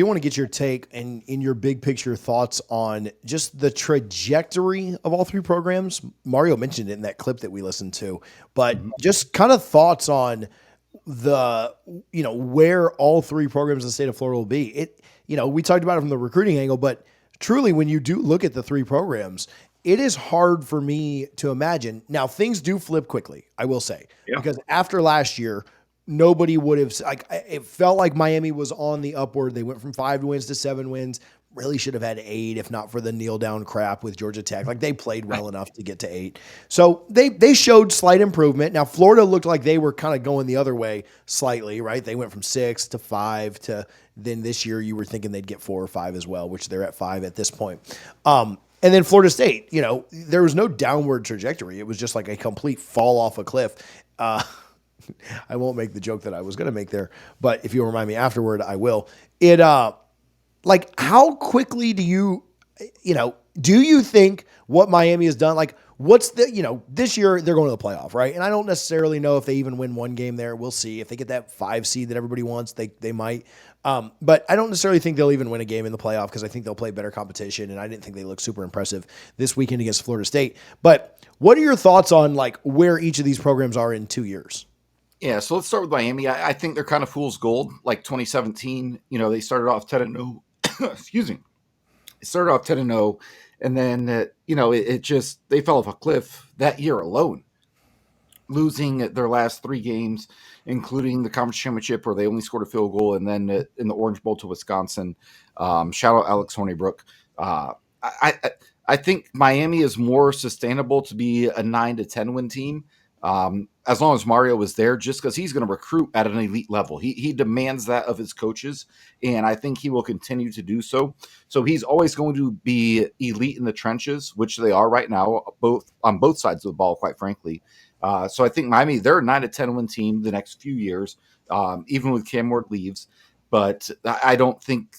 I do want to get your take and in your big picture thoughts on just the trajectory of all three programs. Mario mentioned it in that clip that we listened to, but Mhm. just kind of thoughts on the where all three programs in the state of Florida will be. We talked about it from the recruiting angle, but truly when you do look at the three programs, it is hard for me to imagine. Now things do flip quickly, I will say, Yeah. because after last year, nobody would have like it felt like Miami was on the upward. They went from 5 wins to 7 wins. Really should have had 8 if not for the kneel down crap with Georgia Tech. Like they played well enough to get to 8. So they showed slight improvement. Now Florida looked like they were kind of going the other way slightly, right? They went from 6 to 5 to then this year you were thinking they'd get 4 or 5 as well, which they're at 5 at this point. And then Florida State, there was no downward trajectory. It was just like a complete fall off a cliff. I won't make the joke that I was going to make there, but if you remind me afterward, I will. It like how quickly do you think what Miami has done? Like what's this year they're going to the playoff, right? And I don't necessarily know if they even win one game there. We'll see if they get that 5 seed that everybody wants. They might, but I don't necessarily think they'll even win a game in the playoff because I think they'll play better competition. And I didn't think they looked super impressive this weekend against Florida State. But what are your thoughts on like where each of these programs are in 2 years? Yeah, so let's start with Miami. I think they're kind of fool's gold. Like 2017, they started off 10-0. Excuse me. It started off 10-0, and then it just they fell off a cliff that year alone, losing their last 3 games, including the conference championship where they only scored a field goal, and then in the Orange Bowl to Wisconsin. Shout out Alex Hornibrook. Uh, I think Miami is more sustainable to be a 9 to 10 win team. As long as Mario was there, just because he's going to recruit at an elite level. He demands that of his coaches, and I think he will continue to do so. So he's always going to be elite in the trenches, which they are right now, both on both sides of the ball, quite frankly. So I think Miami, they're a 9 to 10 win team the next few years, even with Cam Ward leaves. But I don't think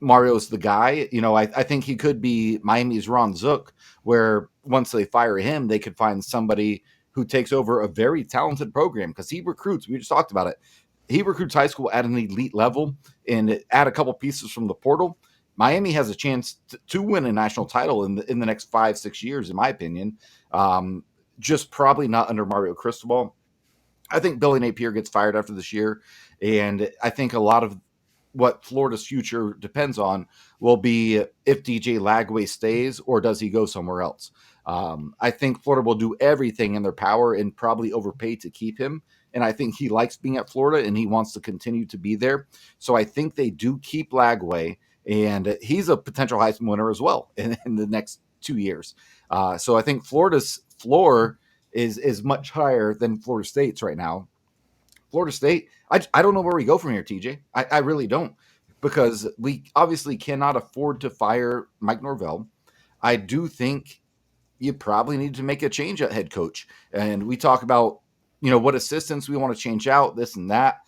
Mario's the guy. I think he could be Miami's Ron Zook, where once they fire him, they could find somebody who takes over a very talented program because he recruits. We just talked about it. He recruits high school at an elite level and add a couple pieces from the portal. Miami has a chance to win a national title in the next 5-6 years, in my opinion. Just probably not under Mario Cristobal. I think Billy Napier gets fired after this year, and I think a lot of what Florida's future depends on will be if DJ Lagway stays or does he go somewhere else. I think Florida will do everything in their power and probably overpay to keep him. And I think he likes being at Florida and he wants to continue to be there. So I think they do keep Lagway, and he's a potential Heisman winner as well in the next 2 years. So I think Florida's floor is much higher than Florida State's right now. Florida State, I don't know where we go from here, TJ. I really don't, because we obviously cannot afford to fire Mike Norvell. I do think you probably need to make a change at head coach. And we talk about, what assistants we want to change out, this and that.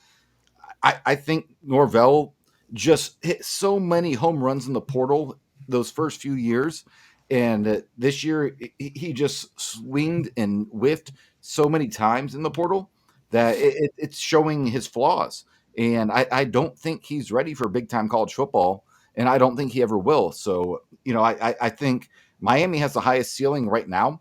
I think Norvell just hit so many home runs in the portal those first few years. And this year, he just swinged and whiffed so many times in the portal that it's showing his flaws. And I don't think he's ready for big time college football. And I don't think he ever will. So, I think Miami has the highest ceiling right now,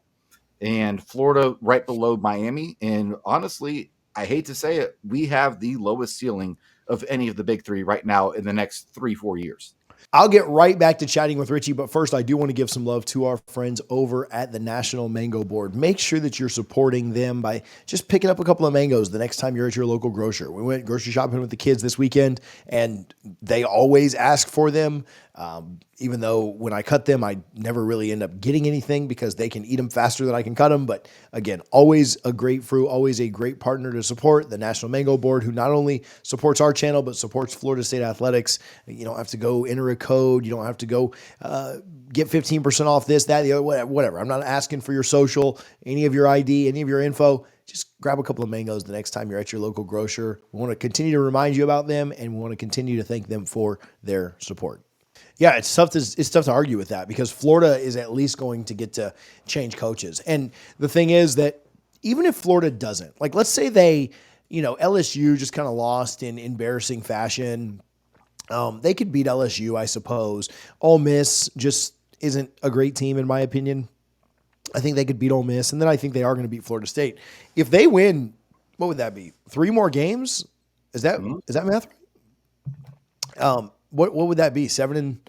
and Florida right below Miami. And honestly, I hate to say it, we have the lowest ceiling of any of the big three right now in the next 3-4 years. I'll get right back to chatting with Richie, but first, I do want to give some love to our friends over at the National Mango Board. Make sure that you're supporting them by just picking up a couple of mangoes the next time you're at your local grocer. We went grocery shopping with the kids this weekend, and they always ask for them. Even though when I cut them, I never really end up getting anything because they can eat them faster than I can cut them. But again, always a great fruit, always a great partner to support the National Mango Board, who not only supports our channel, but supports Florida State Athletics. You don't have to go enter a code. You don't have to go get 15% off this, that, the other, whatever. I'm not asking for your social, any of your ID, any of your info. Just grab a couple of mangoes the next time you're at your local grocer. We want to continue to remind you about them, and we want to continue to thank them for their support. Yeah, it's tough to argue with that because Florida is at least going to get to change coaches. And the thing is that even if Florida doesn't, like let's say they, LSU just kind of lost in embarrassing fashion They could beat LSU, I suppose. Ole Miss just isn't a great team, in my opinion. I think they could beat Ole Miss, and then I think they are going to beat Florida State. If they win, what would that be? 3 more games? Mhm. Is that math right? What would that be? 7-5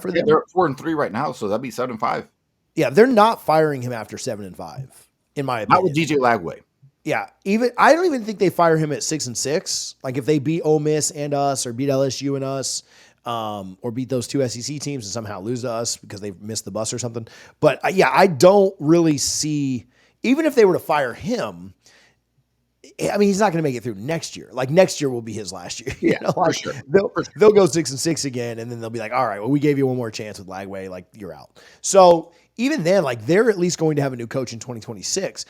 for Yeah, them? they're at 4-3 right now, so that'd be 7-5. Yeah, they're not firing him after 7-5, in my Not with opinion. DJ Lagway. Yeah, even I don't even think they fire him at 6-6. Like if they beat Ole Miss and us, or beat LSU and us, or beat those two SEC teams and somehow lose to us because they missed the bus or something. But yeah, I don't really see, even if they were to fire him. I mean, he's not going to make it through next year. Like next year will be his last year. Yeah, for Like sure. they'll go 6-6 again, and then they'll be like, all right, well, we gave you one more chance with Lagway. Like you're out. So even then, like they're at least going to have a new coach in 2026.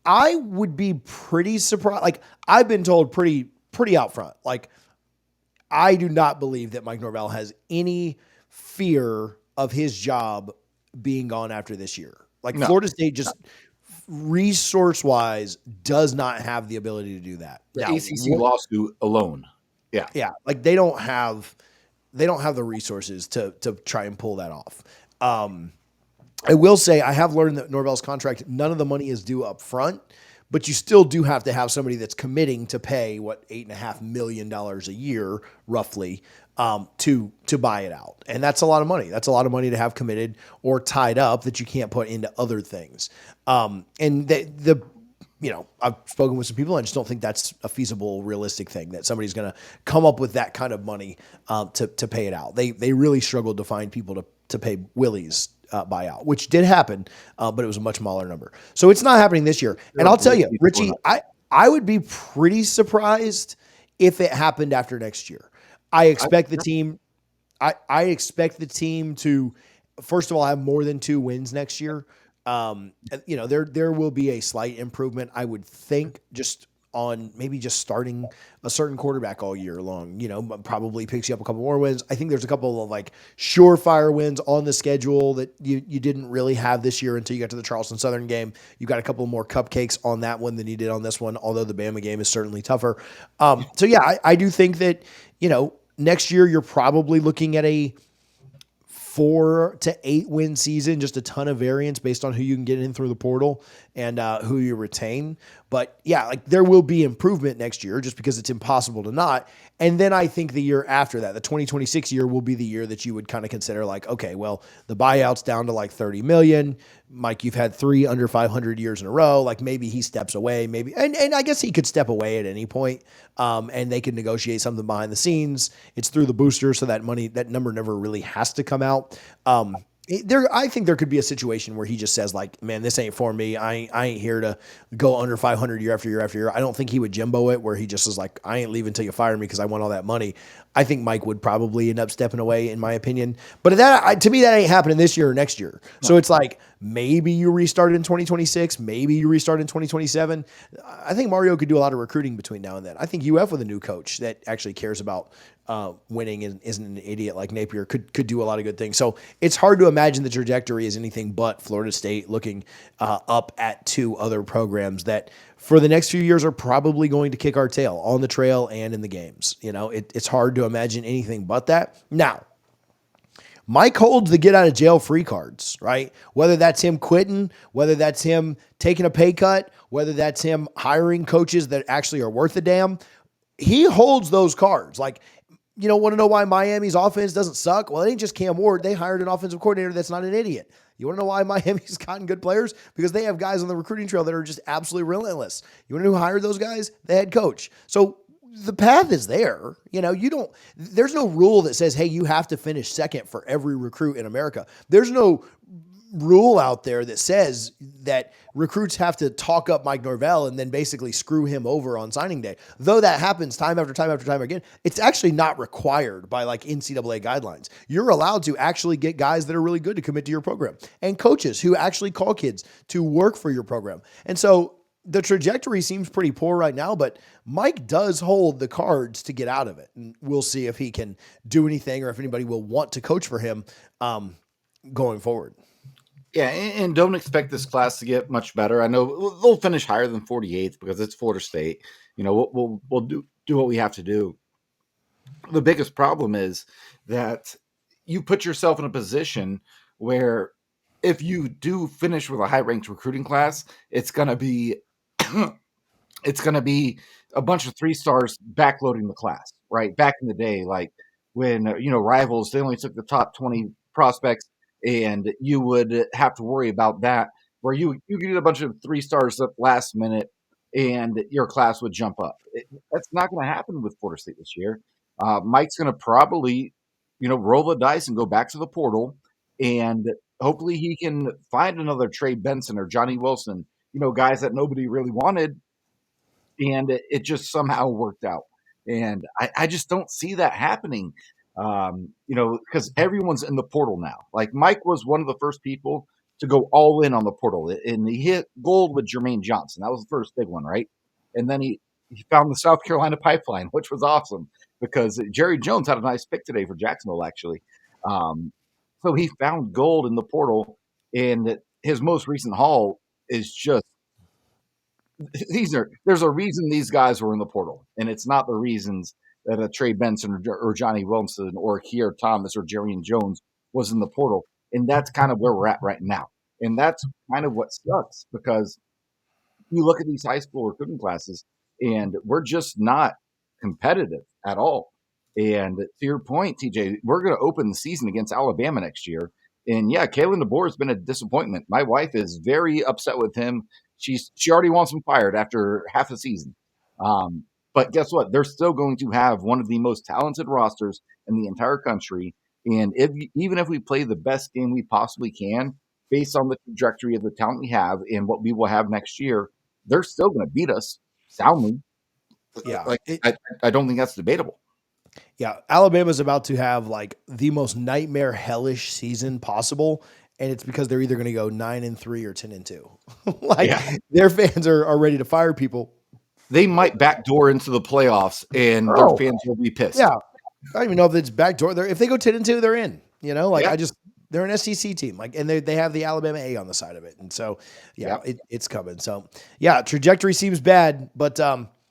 I would be pretty surprised. Like I've been told pretty out front. Like I do not believe that Mike Norvell has any fear of his job being gone after this year. Like No, Florida State just resource wise does not have the ability to do that. the Now, ACC lawsuit alone. Yeah. yeah, like they don't have the resources to try and pull that off. I will say I have learned that Norvell's contract, none of the money is due up front, but you still do have to have somebody that's committing to pay what $8.5 million a year, roughly, to buy it out, and that's a lot of money. That's a lot of money to have committed or tied up that you can't put into other things. And I've spoken with some people. I just don't think that's a feasible, realistic thing that somebody's going to come up with that kind of money to pay it out. They really struggled to find people to pay Willie's buyout, which did happen, but it was a much smaller number. So it's not happening this year. And I'll tell you, Richie, I would be pretty surprised if it happened after next year. I expect the team. I expect the team to, first of all, have more than 2 wins next year. There will be a slight improvement, I would think, just on maybe just starting a certain quarterback all year long. Probably picks you up a couple more wins. I think there's a couple of like surefire wins on the schedule that you didn't really have this year until you got to the Charleston Southern game. You got a couple more cupcakes on that one than you did on this one, although the Bama game is certainly tougher. So yeah, I do think that next year you're probably looking at a 4 to 8 win season, just a ton of variance based on who you can get in through the portal and who you retain. But yeah, like there will be improvement next year just because it's impossible to not. And then I think the year after that, the 2026 year, will be the year that you would kind of consider like, okay, well, the buyout's down to like 30 million. Mike, you've had 3 under 500 years in a row. Like maybe he steps away, maybe, and I guess he could step away at any point, and they can negotiate something behind the scenes. It's through the booster, so that number never really has to come out. I think there could be a situation where he just says like, man, this ain't for me. I ain't here to go under 500 year after year after year. I don't think he would Jimbo it where he just is like, I ain't leaving until you fire me because I want all that money. I think Mike would probably end up stepping away, in my opinion. But to me, that ain't happening this year or next year. So it's like maybe you restart in 2026, maybe you restart in 2027. I think Mario could do a lot of recruiting between now and then. I think UF with a new coach that actually cares about winning and isn't an idiot like Napier could do a lot of good things. So it's hard to imagine the trajectory is anything but Florida State looking up at 2 other programs that for the next few years are probably going to kick our tail on the trail and in the games. It's hard to imagine anything but that. Now, Mike holds the get out of jail free cards, right? Whether that's him quitting, whether that's him taking a pay cut, whether that's him hiring coaches that actually are worth a damn, he holds those cards. Like, want to know why Miami's offense doesn't suck? Well, it ain't just Cam Ward. They hired an offensive coordinator that's not an idiot. You want to know why Miami's gotten good players? Because they have guys on the recruiting trail that are just absolutely relentless. You want to know who hired those guys? The head coach. So the path is there. There's no rule that says, hey, you have to finish second for every recruit in America. There's no rule out there that says that recruits have to talk up Mike Norvell and then basically screw him over on signing day. Though that happens time after time after time again, it's actually not required by like NCAA guidelines. You're allowed to actually get guys that are really good to commit to your program and coaches who actually call kids to work for your program. And so the trajectory seems pretty poor right now, but Mike does hold the cards to get out of it. And we'll see if he can do anything or if anybody will want to coach for him going forward. Yeah, and don't expect this class to get much better. I know they'll finish higher than 48th because it's Florida State. We'll do what we have to do. The biggest problem is that you put yourself in a position where if you do finish with a high ranked recruiting class, it's going to be it's going to be a bunch of 3 stars backloading the class, right? Back in the day, like when rivals, they only took the top 20 prospects, and you would have to worry about that. Where you get a bunch of 3 stars up last minute, and your class would jump up. That's not going to happen with Florida State this year. Mike's going to probably roll the dice and go back to the portal, and hopefully he can find another Trey Benson or Johnny Wilson, guys that nobody really wanted, and it just somehow worked out. And I just don't see that happening, because everyone's in the portal now. Like Mike was one of the first people to go all in on the portal, and he hit gold with Jermaine Johnson. That was the first big one, right? And then he found the South Carolina pipeline, which was awesome because Jerry Jones had a nice pick today for Jacksonville, actually. So he found gold in the portal, and his most recent haul is just there's a reason these guys were in the portal, and it's not the reasons that a Trey Benson or Johnny Wilson or Kier Thomas or Jerry Jones was in the portal. And that's kind of where we're at right now. And that's kind of what sucks, because you look at these high school recruiting classes and we're just not competitive at all. And to your point, TJ, we're going to open the season against Alabama next year. And yeah, Kalen DeBoer has been a disappointment. My wife is very upset with him. She already wants him fired after half a season. But guess what? They're still going to have one of the most talented rosters in the entire country. And even if we play the best game we possibly can, based on the trajectory of the talent we have and what we will have next year, they're still going to beat us soundly. Yeah. Like I don't think that's debatable. Yeah, Alabama's about to have like the most nightmare hellish season possible, and it's because they're either going to go 9-3 or 10-2. Like Yeah, their fans are ready to fire people. they might backdoor into the playoffs, and their Oh, fans will be pissed. yeah. I don't even know if it's backdoor. If they go 10-2, they're in. Like Yeah, they're an SEC team. Like, and they have the Alabama A on the side of it, and so yeah, yeah. it's coming. So yeah, trajectory seems bad, but